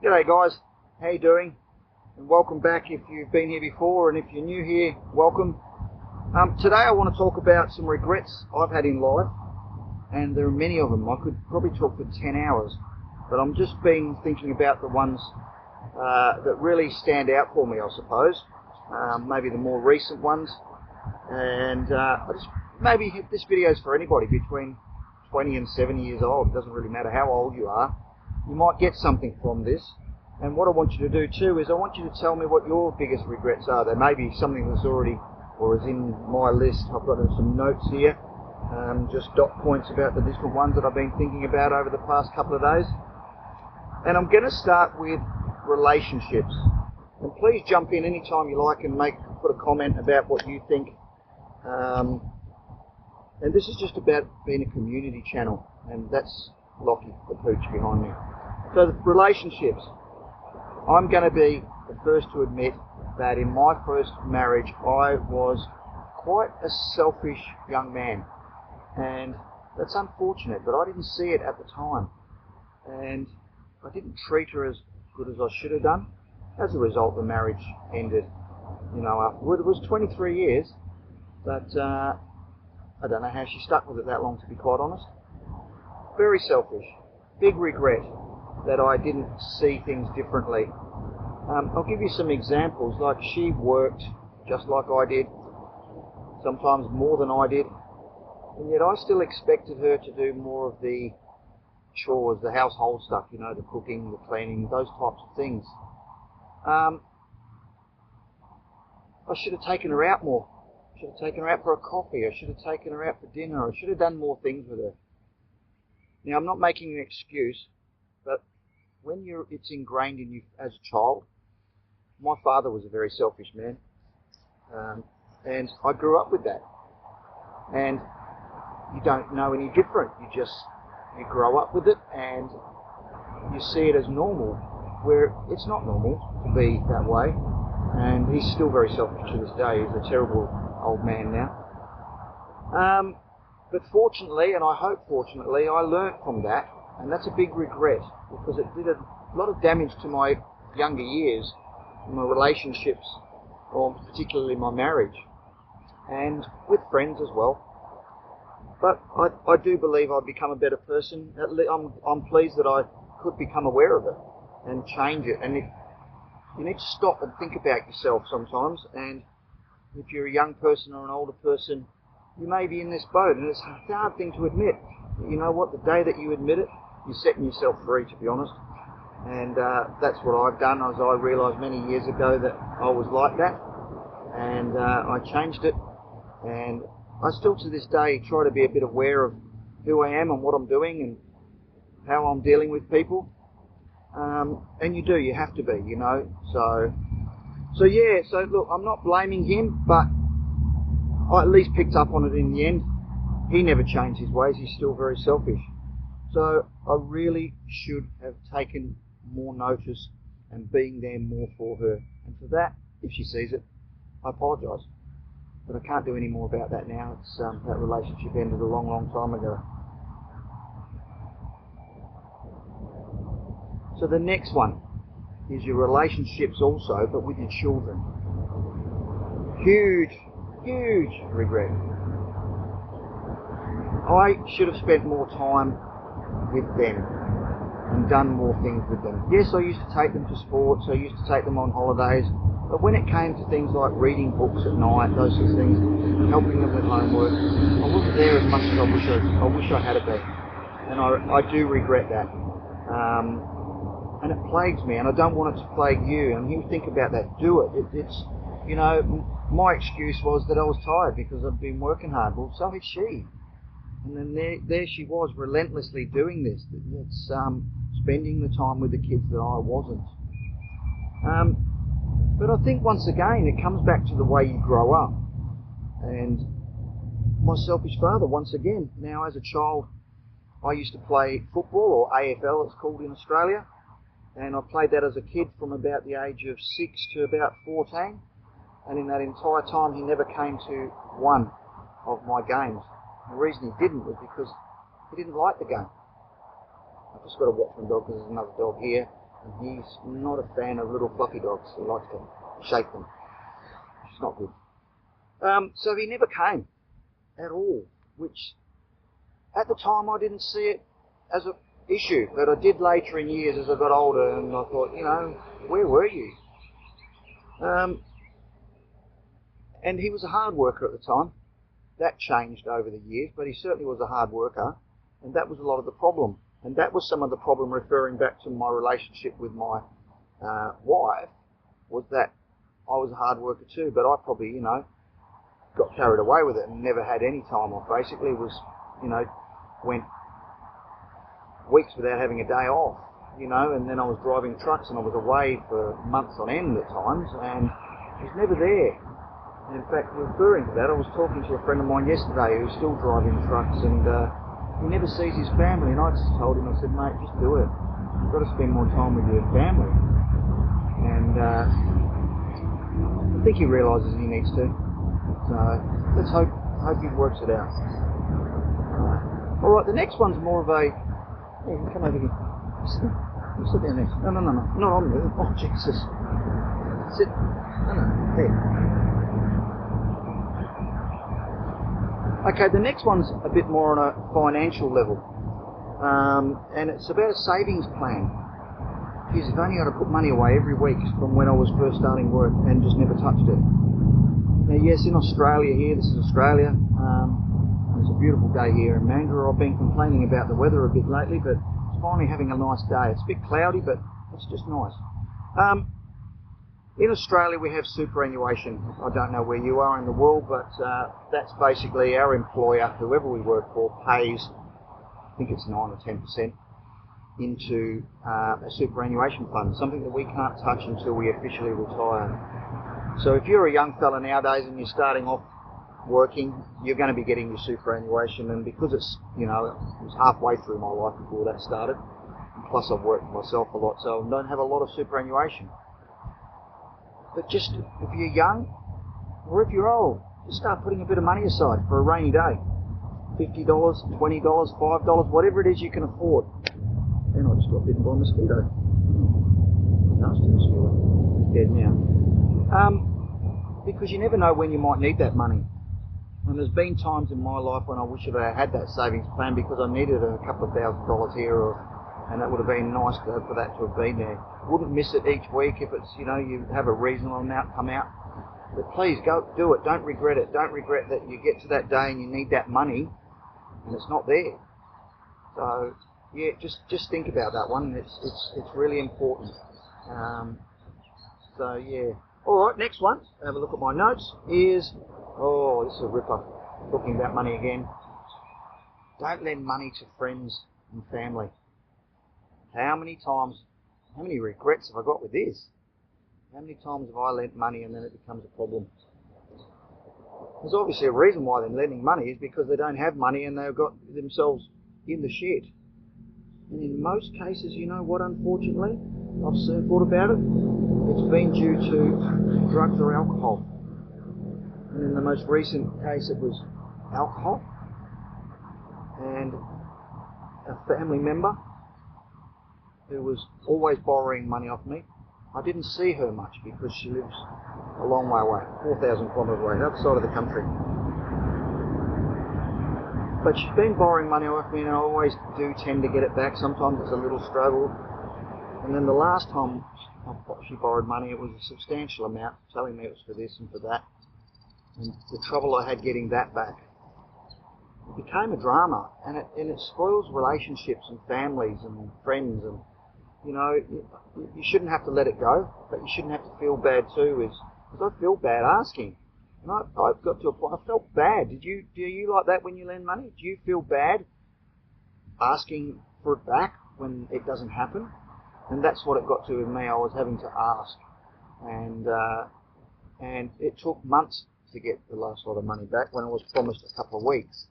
G'day guys, how you doing? And welcome back if you've been here before, and if you're new here, welcome. Today I want to talk about some regrets I've had in life, and there are many of them. I could probably talk for 10 hours, but I'm just been thinking about the ones that really stand out for me, I suppose. Maybe the more recent ones, and maybe this video is for anybody between 20 and 70 years old. It doesn't really matter how old you are. You might get something from this. And what I want you to do too is I want you to tell me what your biggest regrets are. There may be something that's already or is in my list. I've got some notes here, just dot points about the different ones that I've been thinking about over the past couple of days. And I'm going to start with relationships. And please jump in anytime you like and put a comment about what you think. And this is just about being a community channel, and that's Lockie, the pooch behind me. So relationships. I'm going to be the first to admit that in my first marriage I was quite a selfish young man, and that's unfortunate, but I didn't see it at the time, and I didn't treat her as good as I should have done. As a result, the marriage ended, afterward. It was 23 years, but I don't know how she stuck with it that long, to be quite honest. Very selfish. Big regret that I didn't see things differently. I'll give you some examples. Like, she worked just like I did, sometimes more than I did, and yet I still expected her to do more of the chores, the household stuff, the cooking, the cleaning, those types of things. I should have taken her out more. I should have taken her out for a coffee. I should have taken her out for dinner. I should have done more things with her. Now, I'm not making an excuse, but when it's ingrained in you as a child. My father was a very selfish man, and I grew up with that. And you don't know any different. You grow up with it, and you see it as normal, where it's not normal to be that way. And he's still very selfish to this day. He's a terrible old man now. But fortunately, and I hope fortunately, I learnt from that, and that's a big regret, because it did a lot of damage to my younger years, my relationships, or particularly my marriage, and with friends as well. But I do believe I've become a better person. I'm pleased that I could become aware of it and change it. And if you need to stop and think about yourself sometimes, and if you're a young person or an older person, you may be in this boat, and it's a hard thing to admit. But you know what? The day that you admit it, you're setting yourself free, to be honest. And that's what I've done, as I realised many years ago that I was like that. And I changed it. And I still to this day try to be a bit aware of who I am and what I'm doing and how I'm dealing with people. And you have to be, So yeah, so look, I'm not blaming him, but I at least picked up on it in the end. He never changed his ways. He's still very selfish. So I really should have taken more notice and being there more for her. And for that, if she sees it, I apologise. But I can't do any more about that now. It's that relationship ended a long, long time ago. So the next one is your relationships also, but with your children. Huge regret. I should have spent more time with them and done more things with them. Yes, I used to take them to sports, I used to take them on holidays, but when it came to things like reading books at night, those sorts of things, helping them with homework, I wasn't there as much as I wish I had been. And I do regret that. And it plagues me, and I don't want it to plague you. And you think about that, do it. It's my excuse was that I was tired because I'd been working hard. Well, so had she. And then there she was, relentlessly doing this. It's spending the time with the kids that I wasn't. But I think once again, it comes back to the way you grow up. And my selfish father, once again. Now, as a child, I used to play football, or AFL it's called in Australia. And I played that as a kid from about the age of 6 to about 14. And in that entire time, he never came to one of my games. The reason he didn't was because he didn't like the game. I've just got to watch my dog because there's another dog here. And he's not a fan of little fluffy dogs. He likes to shake them. It's not good. So he never came at all, which at the time I didn't see it as an issue, but I did later in years as I got older, and I thought, you know, where were you? And he was a hard worker at the time. That changed over the years, but he certainly was a hard worker, and that was a lot of the problem. And that was some of the problem, referring back to my relationship with my wife, was that I was a hard worker too, but I probably, you know, got carried away with it and never had any time off. Basically, was, you know, went weeks without having a day off, you know, and then I was driving trucks and I was away for months on end at times, and he's never there. And in fact, referring to that, I was talking to a friend of mine yesterday who's still driving trucks, and he never sees his family, and I just told him, I said, mate, just do it. You've got to spend more time with your family. And I think he realises he needs to. So let's hope he works it out. Alright, the next one's more of a... Hey, come over here. Sit down next. No, not on me. Oh, Jesus. Sit. No, there. Okay, the next one's a bit more on a financial level, and it's about a savings plan. Geez, I've only got to put money away every week from when I was first starting work and just never touched it. Now, yes, in Australia here, this is Australia, it's a beautiful day here in Mandurah. I've been complaining about the weather a bit lately, but it's finally having a nice day. It's a bit cloudy, but it's just nice. In Australia, we have superannuation. I don't know where you are in the world, but that's basically our employer, whoever we work for, pays, I think it's 9 or 10%, into a superannuation fund, something that we can't touch until we officially retire. So if you're a young fella nowadays and you're starting off working, you're going to be getting your superannuation, and because it's, you know, it was halfway through my life before that started, and plus I've worked for myself a lot, so I don't have a lot of superannuation. But just, if you're young, or if you're old, just start putting a bit of money aside for a rainy day. $50, $20, $5, whatever it is you can afford. And I just got bitten by a mosquito. Nasty mosquito. Dead now. Because you never know when you might need that money. And there's been times in my life when I wish that I had that savings plan because I needed a couple of $1,000s here, and that would have been nice for that to have been there. Wouldn't miss it each week if it's, you know, you have a reasonable amount come out. But please go do it. Don't regret it. Don't regret that you get to that day and you need that money and it's not there. So yeah, just think about that one. It's really important. So yeah. All right, next one. Have a look at my notes. Is this is a ripper. Talking about money again. Don't lend money to friends and family. How many regrets have I got with this? How many times have I lent money and then it becomes a problem? There's obviously a reason why they're lending money, is because they don't have money and they've got themselves in the shit. And in most cases, you know what, unfortunately, I've thought about it, it's been due to drugs or alcohol. And in the most recent case it was alcohol, and a family member who was always borrowing money off me. I didn't see her much because she lives a long way away, 4,000 kilometres away, the other side of the country. But she's been borrowing money off me, and I always do tend to get it back. Sometimes it's a little struggle. And then the last time she borrowed money, it was a substantial amount, telling me it was for this and for that. And the trouble I had getting that back. It became a drama, and it spoils relationships and families and friends, and you know, you shouldn't have to let it go, but you shouldn't have to feel bad too, because I feel bad asking. And I've got to a point, I felt bad. Do you like that when you lend money? Do you feel bad asking for it back when it doesn't happen? And that's what it got to with me. I was having to ask, and it took months to get the last lot of money back when I was promised a couple of weeks.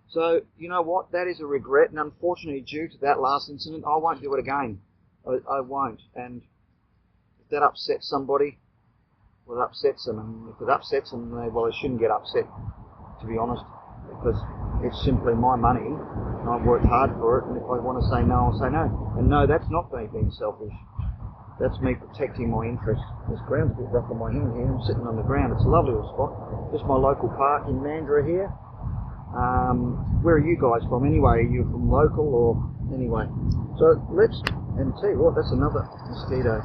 So, you know what, that is a regret, and unfortunately due to that last incident, I won't do it again. I won't, and if that upsets somebody, well, it upsets them, and if it upsets them, well, they shouldn't get upset, to be honest, because It's simply my money, and I've worked hard for it, and if I want to say no, I'll say no. And no, that's not me being selfish. That's me protecting my interests. This ground's a bit rough on my hand here. I'm sitting on the ground. It's a lovely little spot. Just my local park in Mandurah here. Where are you guys from anyway? Are you from local or anyway? So let's, and tell you what, that's another mosquito.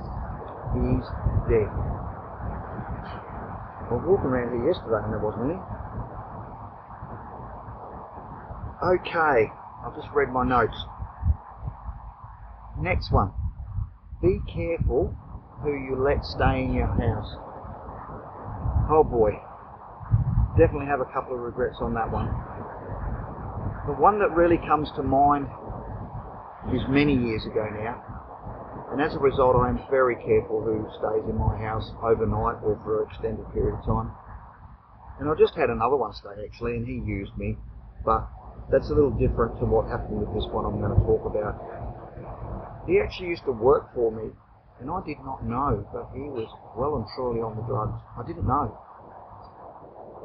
He's dead. I was walking around here yesterday and there wasn't any. Okay, I've just read my notes. Next one. Be careful who you let stay in your house. Oh boy. Definitely have a couple of regrets on that one. The one that really comes to mind is many years ago now. And as a result, I am very careful who stays in my house overnight or for an extended period of time. And I just had another one stay actually, and he used me. But that's a little different to what happened with this one I'm going to talk about. He actually used to work for me, and I did not know, but he was well and truly on the drugs. I didn't know.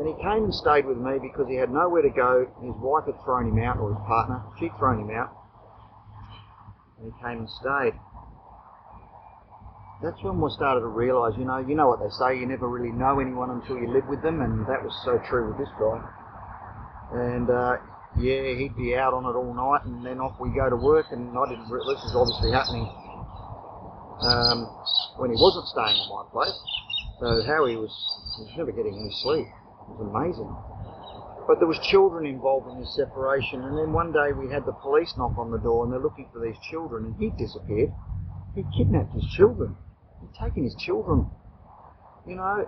And he came and stayed with me because he had nowhere to go. His wife had thrown him out, or his partner. She'd thrown him out. And he came and stayed. That's when we started to realise, you know what they say, you never really know anyone until you live with them, and that was so true with this guy. And yeah, he'd be out on it all night, and then off we go to work, and I didn't this was obviously happening when he wasn't staying at my place. So how he was never getting any sleep. It was amazing. But there was children involved in this separation, and then one day we had the police knock on the door, and they're looking for these children, and he'd disappeared. He'd kidnapped his children. He'd taken his children, you know.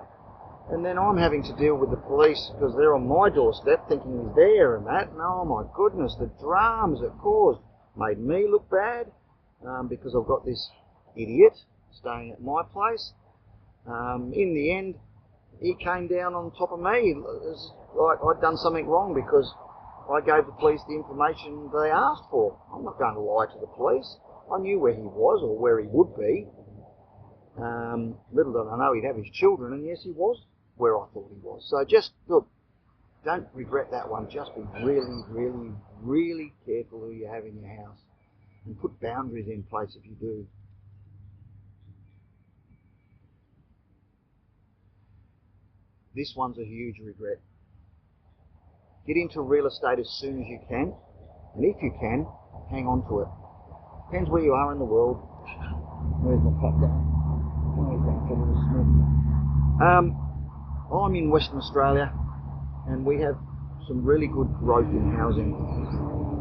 And then I'm having to deal with the police because they're on my doorstep thinking he's there and that. And oh my goodness, the dramas it caused made me look bad because I've got this idiot staying at my place. In the end, he came down on top of me. It was like I'd done something wrong because I gave the police the information they asked for. I'm not going to lie to the police. I knew where he was or where he would be. Little did I know he'd have his children, and yes, he was where I thought he was. So just, look, don't regret that one. Just be really, really, really careful who you have in your house. And put boundaries in place if you do. This one's a huge regret. Get into real estate as soon as you can. And if you can, hang on to it. Depends where you are in the world. Where's my pup going? Oh, he's going for a little sniff. I'm in Western Australia, and we have some really good growth in housing.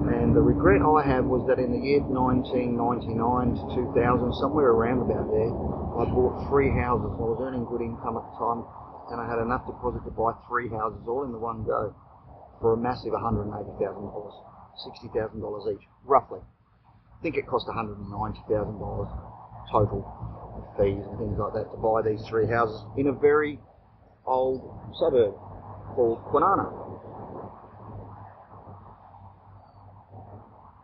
And the regret I have was that in the year 1999 to 2000, somewhere around about there, I bought 3 houses. I was earning good income at the time, and I had enough deposit to buy 3 houses all in the one go for a massive $180,000, $60,000 each, roughly. I think it cost $190,000 total of fees and things like that to buy these 3 houses in a very old suburb called Kwinana.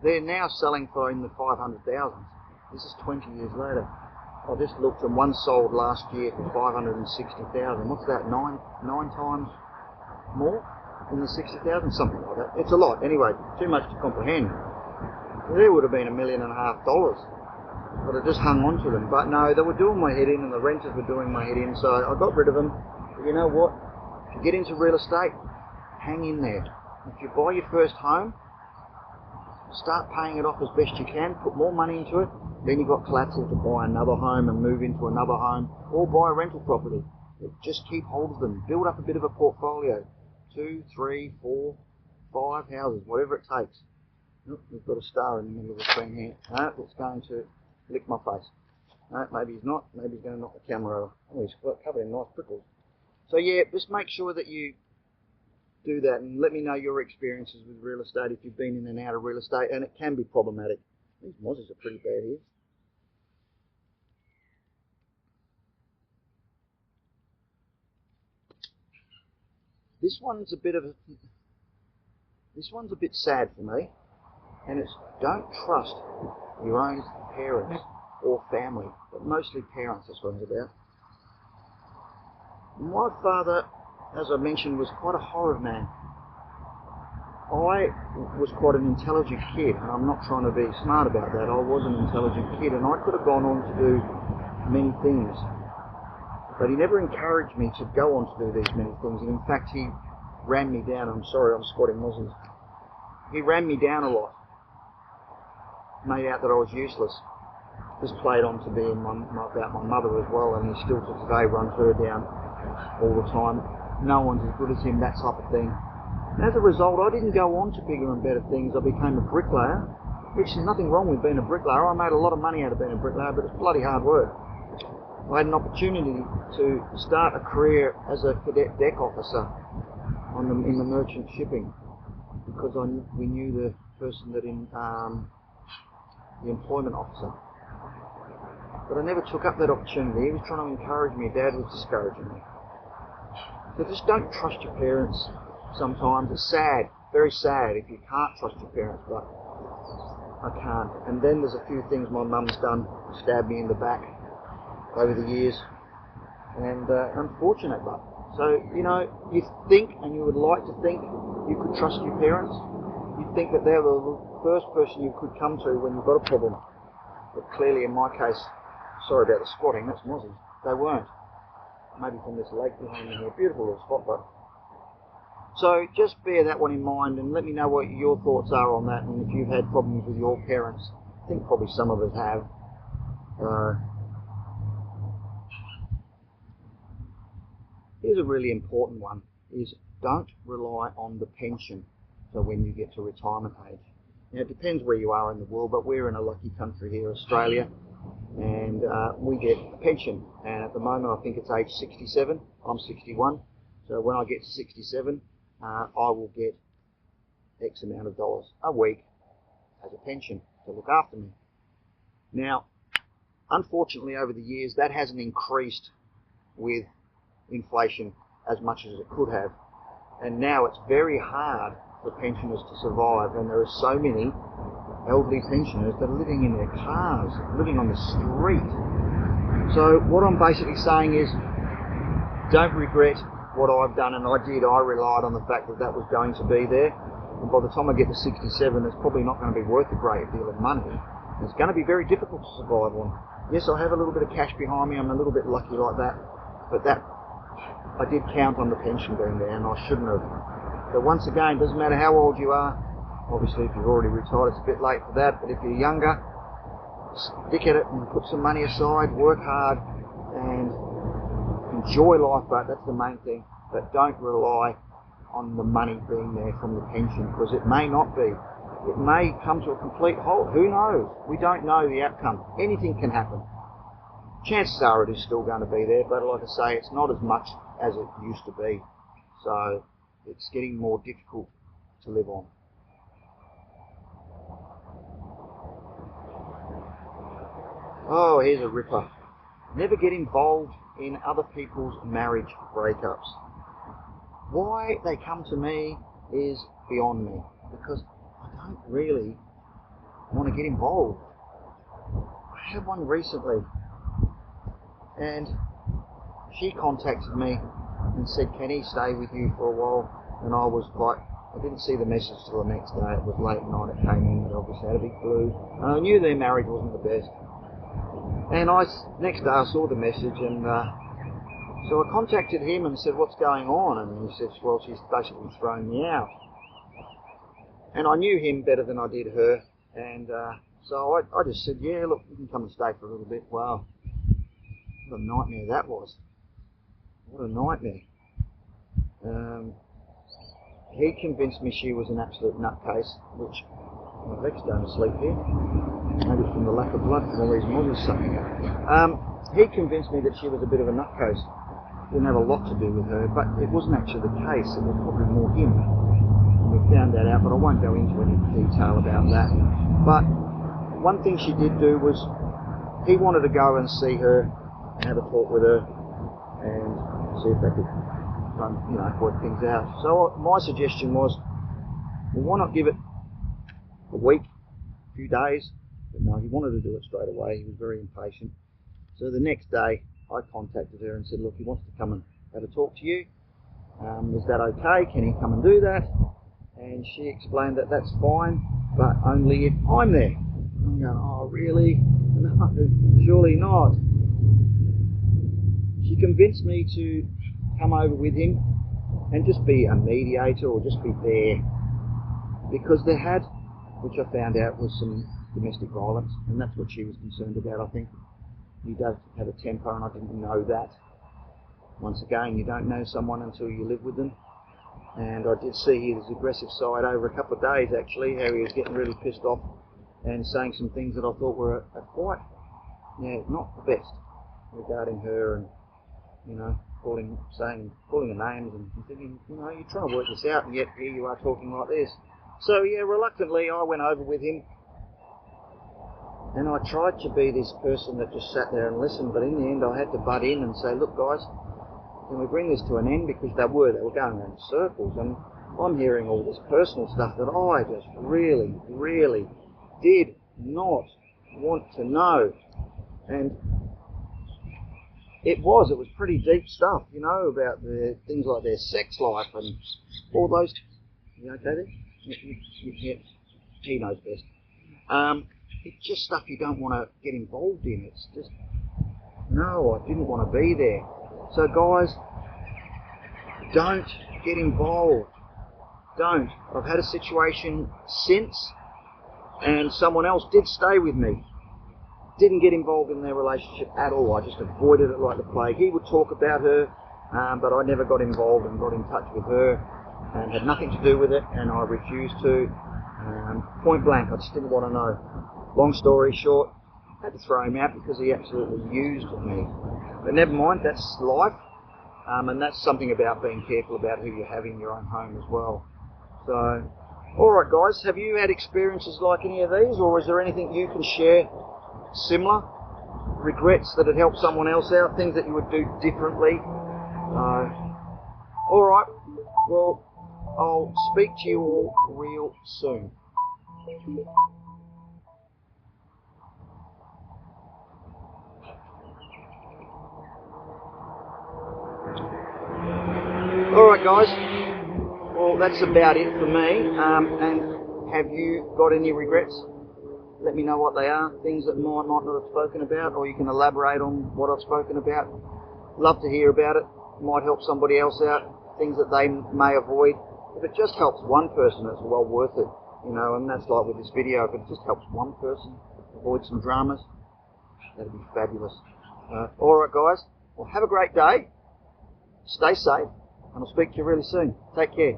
They're now selling for in the 500,000. This is 20 years later. I just looked, and one sold last year for 560,000. What's that? Nine times more than the 60,000, something like that. It's a lot. Anyway, too much to comprehend. There would have been $1.5 million, but I just hung on to them. But no, they were doing my head in, and the renters were doing my head in, so I got rid of them. But you know what? If you get into real estate, hang in there. If you buy your first home, start paying it off as best you can, put more money into it, then you've got collateral to buy another home and move into another home, or buy a rental property. Just keep hold of them. Build up a bit of a portfolio. 2, 3, 4, 5 houses, whatever it takes. Oh, we've got a star in the middle of the screen here. No, it's going to lick my face. No, maybe he's not. Maybe he's going to knock the camera over. Oh, he's covered in nice prickles. So yeah, just make sure that you do that, and let me know your experiences with real estate if you've been in and out of real estate, and it can be problematic. These mozzies are pretty bad here. This one's a bit sad for me, and it's don't trust your own parents or family, but mostly parents. That's what it's about. My father, as I mentioned, was quite a horror man. I was quite an intelligent kid, and I'm not trying to be smart about that. I was an intelligent kid, and I could have gone on to do many things. But he never encouraged me to go on to do these many things, and in fact he ran me down. I'm sorry, I'm squatting Mozzies. He ran me down a lot, made out that I was useless. This played on to being about my mother as well, and he still to today runs her down all the time. No one's as good as him, that type of thing. As a result, I didn't go on to bigger and better things. I became a bricklayer, which is nothing wrong with being a bricklayer. I made a lot of money out of being a bricklayer, but it's bloody hard work. I had an opportunity to start a career as a cadet deck officer in the merchant shipping, because we knew the person that the employment officer. But I never took up that opportunity. He was trying to encourage me. Dad was discouraging me. So just don't trust your parents sometimes. It's sad, very sad if you can't trust your parents, but I can't. And then there's a few things my mum's done, stabbed me in the back over the years, and unfortunate, but so, you know, you think, and you would like to think you could trust your parents. You think that they're the first person you could come to when you've got a problem. But clearly in my case, sorry about the squatting, that's Mozzies, they weren't. Maybe from this lake behind me here, beautiful little spot, but so just bear that one in mind and let me know what your thoughts are on that, and if you've had problems with your parents. I think probably some of us have. Here's a really important one, is don't rely on the pension for when you get to retirement age. Now, it depends where you are in the world, but we're in a lucky country here, Australia, and we get a pension. And at the moment, I think it's age 67. I'm 61. So when I get to 67, I will get X amount of dollars a week as a pension to look after me. Now, unfortunately, over the years, that hasn't increased with inflation as much as it could have. And now it's very hard for pensioners to survive, and there are so many elderly pensioners that are living in their cars, living on the street. So what I'm basically saying is, don't regret what I've done, and I did. I relied on the fact that that was going to be there, and by the time I get to 67, it's probably not going to be worth a great deal of money. It's going to be very difficult to survive on. Yes, I have a little bit of cash behind me. I'm a little bit lucky like that, but that I did count on the pension being there, and I shouldn't have. But once again, doesn't matter how old you are. Obviously, if you've already retired, it's a bit late for that. But if you're younger, stick at it and put some money aside, work hard, and enjoy life. But that's the main thing. But don't rely on the money being there from the pension, because it may not be. It may come to a complete halt. Who knows? We don't know the outcome. Anything can happen. Chances are it is still going to be there, but like I say, it's not as much as it used to be. So it's getting more difficult to live on. Oh, here's a ripper. Never get involved in other people's marriage breakups. Why they come to me is beyond me, because I don't really want to get involved. I had one recently, and she contacted me and said, can he stay with you for a while? And I was like, I didn't see the message till the next day. It was late at night, it came in, it obviously had a big blue, and I knew their marriage wasn't the best. And next day I saw the message, and so I contacted him and said, what's going on? And he said, well, she's basically thrown me out. And I knew him better than I did her, and so I just said, yeah, look, you can come and stay for a little bit. Wow, what a nightmare that was. What a nightmare. He convinced me she was an absolute nutcase, which my leg's going to sleep here. Maybe from the lack of blood, from all these Mozzies sucking up. He convinced me that she was a bit of a nutcase. Didn't have a lot to do with her, but it wasn't actually the case. It was probably more him. And we found that out, but I won't go into any detail about that. But one thing she did do was, he wanted to go and see her and have a talk with her and see if they could work things out. So my suggestion was, well, why not give it a week, a few days? But no, he wanted to do it straight away. He was very impatient. So the next day, I contacted her and said, look, he wants to come and have a talk to you. Is that okay? Can he come and do that? And she explained that that's fine, but only if I'm there. I'm going, oh really? No, surely not. She convinced me to come over with him and just be a mediator or just be there, because there had, which I found out, was some domestic violence, and that's what she was concerned about, I think. He does have a temper, and I didn't know that. Once again, you don't know someone until you live with them. And I did see his aggressive side over a couple of days, actually, how he was getting really pissed off and saying some things that I thought were quite, not the best regarding her, and, you know, calling her names, and thinking, you know, you're trying to work this out, and yet here you are talking like this. So, yeah, reluctantly, I went over with him, and I tried to be this person that just sat there and listened, but in the end I had to butt in and say, look guys, can we bring this to an end? Because they were going around in circles, and I'm hearing all this personal stuff that I just really, really did not want to know. And it was pretty deep stuff, you know, about the things like their sex life and all those. You okay there? Yeah, he knows best. It's just stuff you don't want to get involved in. It's just, no, I didn't want to be there. So guys, don't get involved. Don't. I've had a situation since, and someone else did stay with me. Didn't get involved in their relationship at all. I just avoided it like the plague. He would talk about her, but I never got involved and got in touch with her, and had nothing to do with it, and I refused to. Point blank, I just didn't want to know. Long story short, I had to throw him out because he absolutely used me. But never mind, that's life, and that's something about being careful about who you have in your own home as well. So, alright guys, have you had experiences like any of these, or is there anything you can share similar? Regrets that had helped someone else out, things that you would do differently? Alright, well, I'll speak to you all real soon. Alright guys, well that's about it for me, and have you got any regrets? Let me know what they are, things that might not have spoken about, or you can elaborate on what I've spoken about. Love to hear about it. Might help somebody else out, things that they may avoid. If it just helps one person, it's well worth it, you know, and that's like with this video. If it just helps one person avoid some dramas, that'd be fabulous. Alright guys, well have a great day, stay safe, and I'll speak to you really soon. Take care.